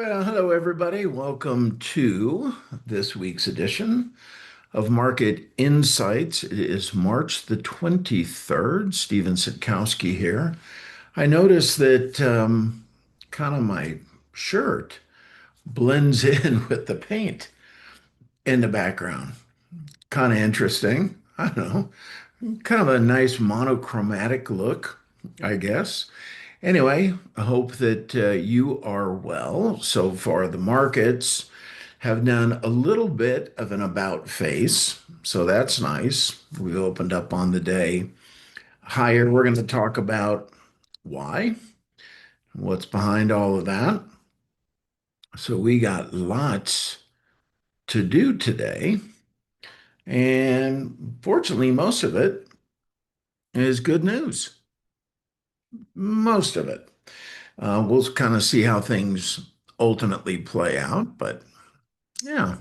Well, hello, everybody. Welcome to this week's edition of Market Insights. It is March the 23rd. Steven Sitkowski here. I noticed that kind of my shirt blends in with the paint in the background. Kind of interesting. I don't know. Kind of a nice monochromatic look, I guess. Anyway, I hope that you are well. So far, the markets have done a little bit of an about face. So that's nice. We opened up on the day higher. We're going to talk about why, what's behind all of that. So we got lots to do today. And fortunately, most of it is good news. Most of it. We'll kind of see how things ultimately play out. But yeah,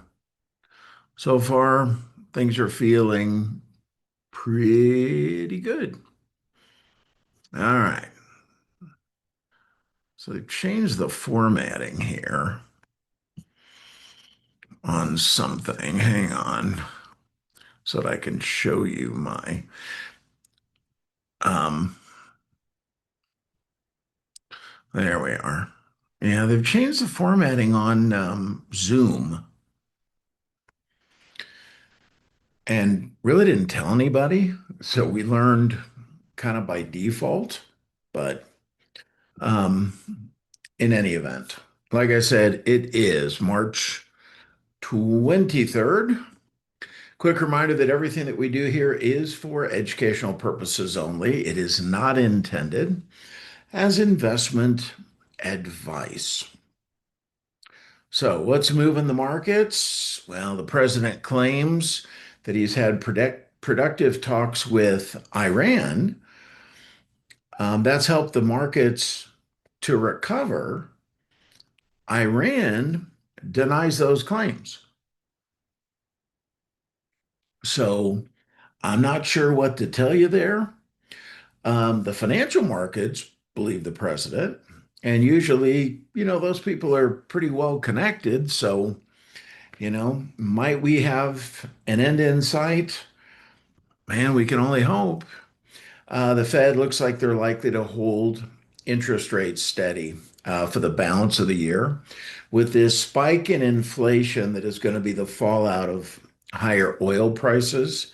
so far things are feeling pretty good. All right. So they've changed the formatting here on something. Hang on, so that I can show you my um there we are. Yeah, they've changed the formatting on Zoom and really didn't tell anybody. So we learned kind of by default, but um in any event, like I said, it is March 23rd. Quick reminder that everything that we do here is for educational purposes only. It is not intended as investment advice. So, what's moving the markets? Well, the president claims that he's had productive talks with Iran. That's helped the markets to recover. Iran denies those claims. So, I'm not sure what to tell you there. The financial markets believe the president, and usually, those people are pretty well connected. So, might we have an end in sight? Man, we can only hope. The Fed looks like they're likely to hold interest rates steady for the balance of the year. With this spike in inflation that is going to be the fallout of higher oil prices,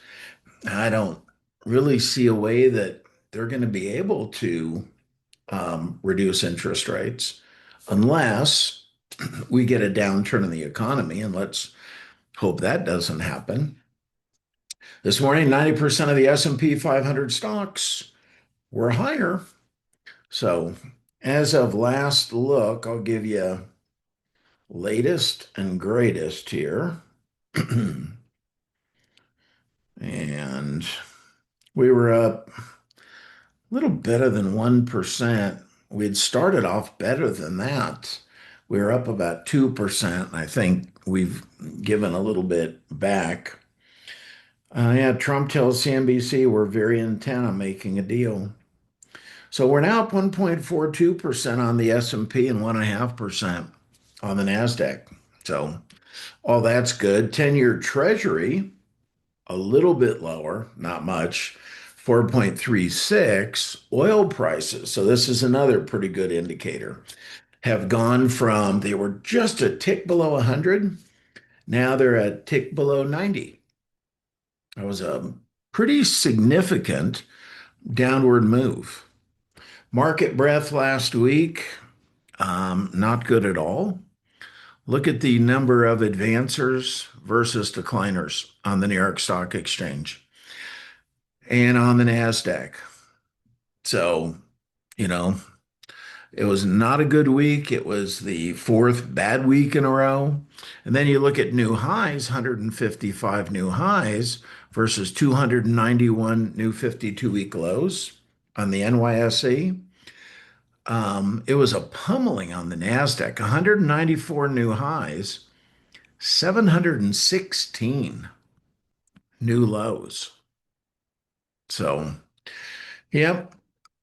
I don't really see a way that they're going to be able to reduce interest rates unless we get a downturn in the economy, and let's hope that doesn't happen. This morning, 90% of the S&P 500 stocks were higher. So, as of last look, I'll give you latest and greatest here. And we were up a little better than 1%. We'd started off better than that. We were up about 2%. I think we've given a little bit back. Yeah, Trump tells CNBC we're very intent on making a deal. So we're now up 1.42% on the S&P and 1.5% on the NASDAQ. So all that's good. 10-year Treasury, a little bit lower, not much, 4.36. Oil prices, so this is another pretty good indicator, have gone from, they were just a tick below 100. Now they're a tick below 90. That was a pretty significant downward move. Market breadth last week, not good at all. Look at the number of advancers versus decliners on the New York Stock Exchange and on the NASDAQ. So, you know, it was not a good week. It was the fourth bad week in a row. And then you look at new highs, 155 new highs versus 291 new 52-week lows on the NYSE. It was a pummeling on the NASDAQ, 194 new highs, 716 new lows. So, yep,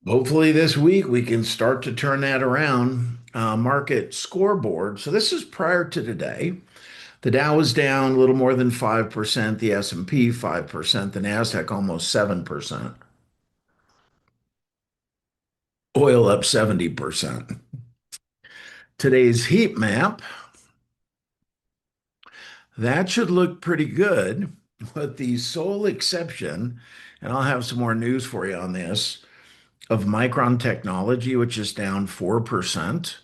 hopefully this week we can start to turn that around. market scoreboard. So this is prior to today. The Dow was down a little more than 5%, the S&P 5%, the Nasdaq almost 7%. Oil up 70%. Today's heat map, that should look pretty good, with the sole exception, and I'll have some more news for you on this, of Micron Technology, which is down 4%,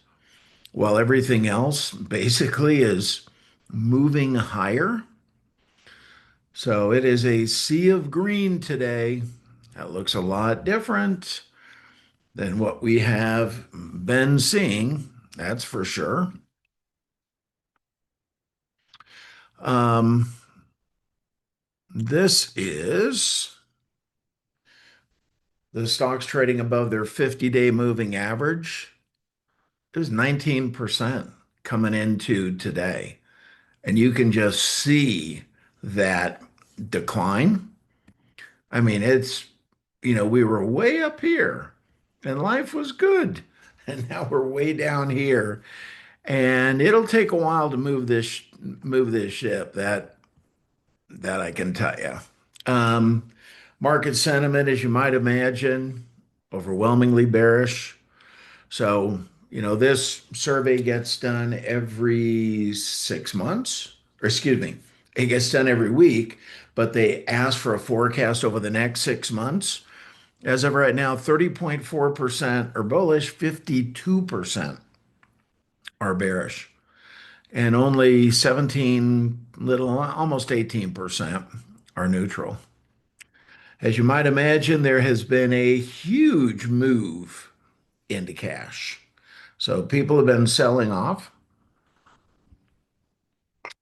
while everything else basically is moving higher. So it is a sea of green today. That looks a lot different than what we have been seeing, that's for sure. Um, this is the stocks trading above their 50-day moving average. It was 19% coming into today. And you can just see that decline. I mean, we were way up here and life was good. And now we're way down here. And it'll take a while to move this ship. That I can tell you. Market sentiment, as you might imagine, overwhelmingly bearish. So, this survey gets done every 6 months, or excuse me, it gets done every week, but they ask for a forecast over the next 6 months. As of right now, 30.4% are bullish, 52% are bearish, and only 17, little, almost 18% are neutral. As you might imagine, there has been a huge move into cash. So people have been selling off,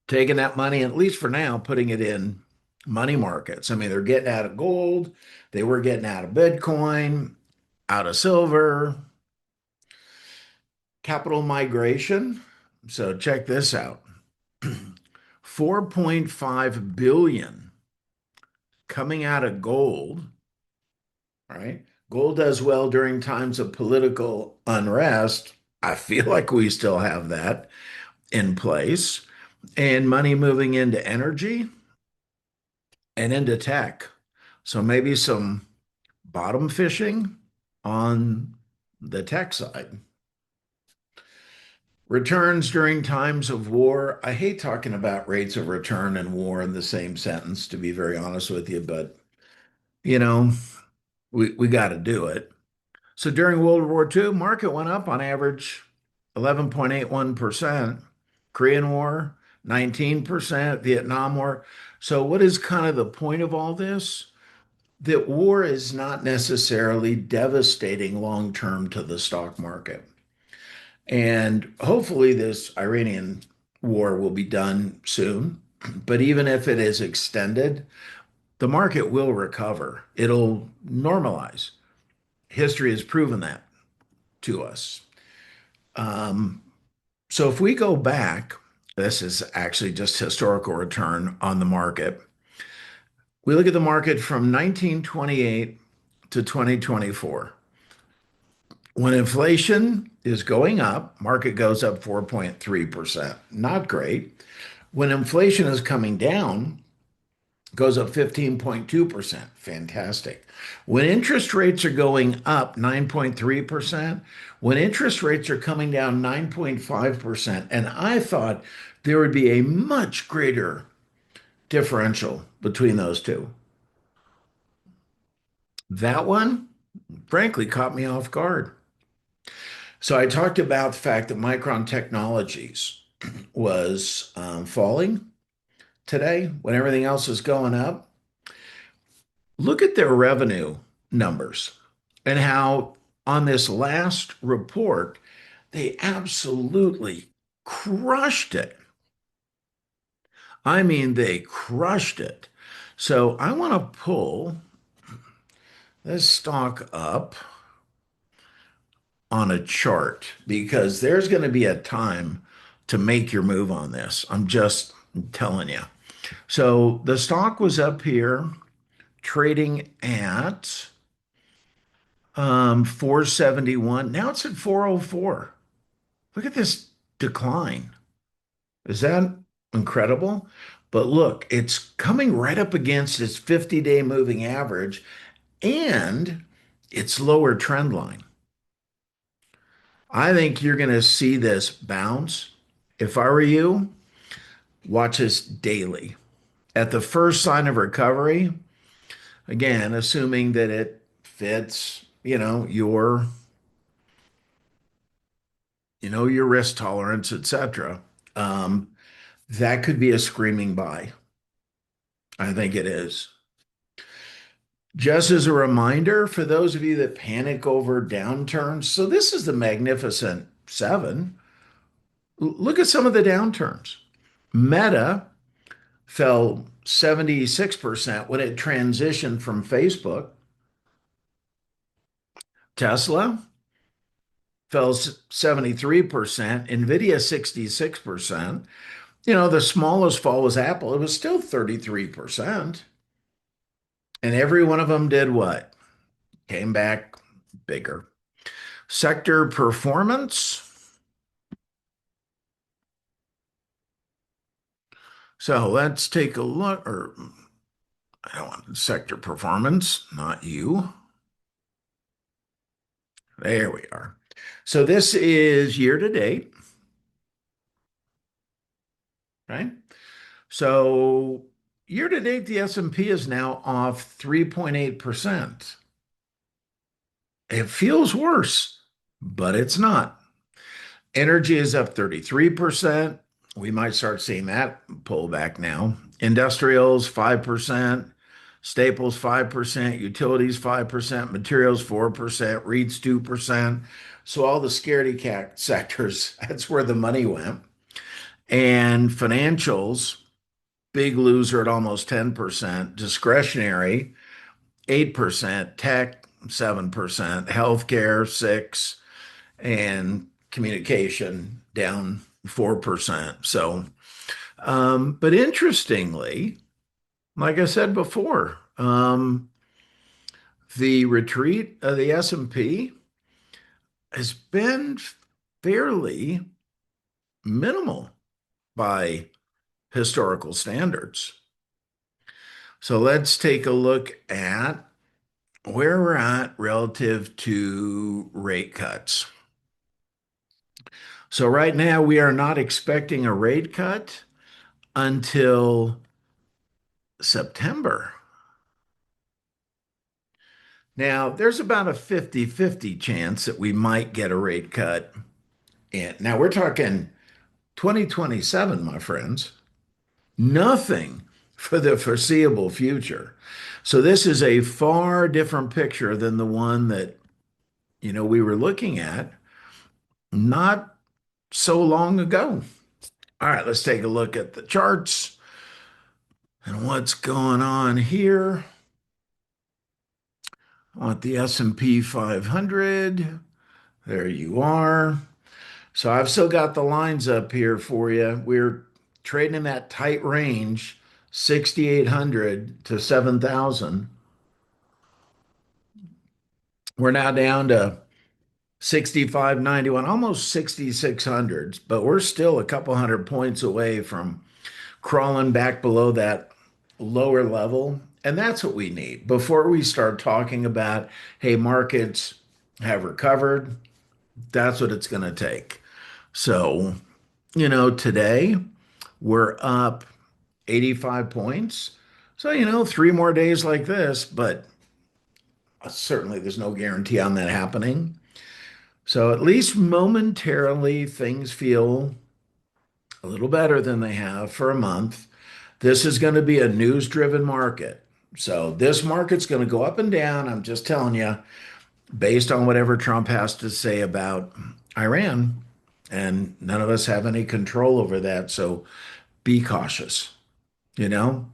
taking that money, at least for now, putting it in money markets. I mean, they're getting out of gold, they were getting out of Bitcoin, out of silver, capital migration. So check this out. 4.5 billion coming out of gold, right? Gold does well during times of political unrest. I feel like we still have that in place. And money moving into energy and into tech. So maybe some bottom fishing on the tech side. Returns during times of war. I hate talking about rates of return and war in the same sentence, to be very honest with you, but you know, we got to do it. So during World War II, market went up on average 11.81%. Korean War, 19%. Vietnam War. So what is kind of the point of all this? That war is not necessarily devastating long term to the stock market. And hopefully, this Iranian war will be done soon. But even if it is extended, the market will recover. It'll normalize. History has proven that to us. Um, so if we go back, this is actually just historical return on the market. We look at the market from 1928 to 2024. When inflation is going up, market goes up 4.3%. Not great. When inflation is coming down, goes up 15.2%. Fantastic. When interest rates are going up 9.3%, when interest rates are coming down 9.5%, and I thought there would be a much greater differential between those two. That one, frankly, caught me off guard. So I talked about the fact that Micron Technologies was falling today when everything else is going up. Look at their revenue numbers and how on this last report, they absolutely crushed it. I mean, they crushed it. So I want to pull this stock up on a chart because there's going to be a time to make your move on this. I'm just telling you. So the stock was up here trading at 471. Now it's at 404. Look at this decline. Is that incredible? But look, it's coming right up against its 50-day moving average and its lower trend line. I think you're going to see this bounce. If I were you, watch this daily. At the first sign of recovery, again, assuming that it fits, your risk tolerance, etc. Um, that could be a screaming buy. I think it is. Just as a reminder for those of you that panic over downturns, so this is the Magnificent Seven. Look at some of the downturns. Meta fell 76% when it transitioned from Facebook. Tesla fell 73%, Nvidia 66%. The smallest fall was Apple. It was still 33%. And every one of them did what? Came back bigger. Sector performance. So let's take a look, or I don't want sector performance, not you. There we are. So this is year to date, right? So year to date, the S&P is now off 3.8%. It feels worse, but it's not. Energy is up 33%. We might start seeing that pull back now. Industrials, 5%. Staples, 5%. Utilities, 5%. Materials, 4%. REITs, 2%. So all the scaredy cat sectors, that's where the money went. And financials, big loser at almost 10%. Discretionary, 8%. Tech, 7%. Healthcare, 6%. And communication down 4%. So, but interestingly, like I said before, the retreat of the S&P has been fairly minimal by historical standards. So let's take a look at where we're at relative to rate cuts. So right now we are not expecting a rate cut until September. Now, there's about a 50-50 chance that we might get a rate cut. And now we're talking 2027, my friends. Nothing for the foreseeable future. So this is a far different picture than the one that, we were looking at not so long ago. All right, let's take a look at the charts and what's going on here. I want the S&P 500. There you are. So I've still got the lines up here for you. We're trading in that tight range, 6,800 to 7,000. We're now down to 6,591, almost 6,600, but we're still a couple hundred points away from crawling back below that lower level. And that's what we need before we start talking about, hey, markets have recovered. That's what it's going to take. So, today we're up 85 points. So, three more days like this, but certainly there's no guarantee on that happening. So, at least momentarily, things feel a little better than they have for a month. This is going to be a news-driven market. So, this market's going to go up and down. I'm just telling you, based on whatever Trump has to say about Iran. And none of us have any control over that. So be cautious, you know,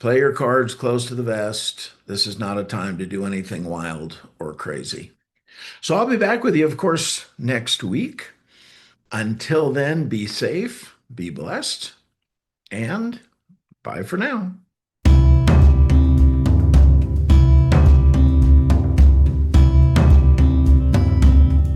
play your cards close to the vest. This is not a time to do anything wild or crazy. So I'll be back with you, of course, next week. Until then, be safe, be blessed, and bye for now.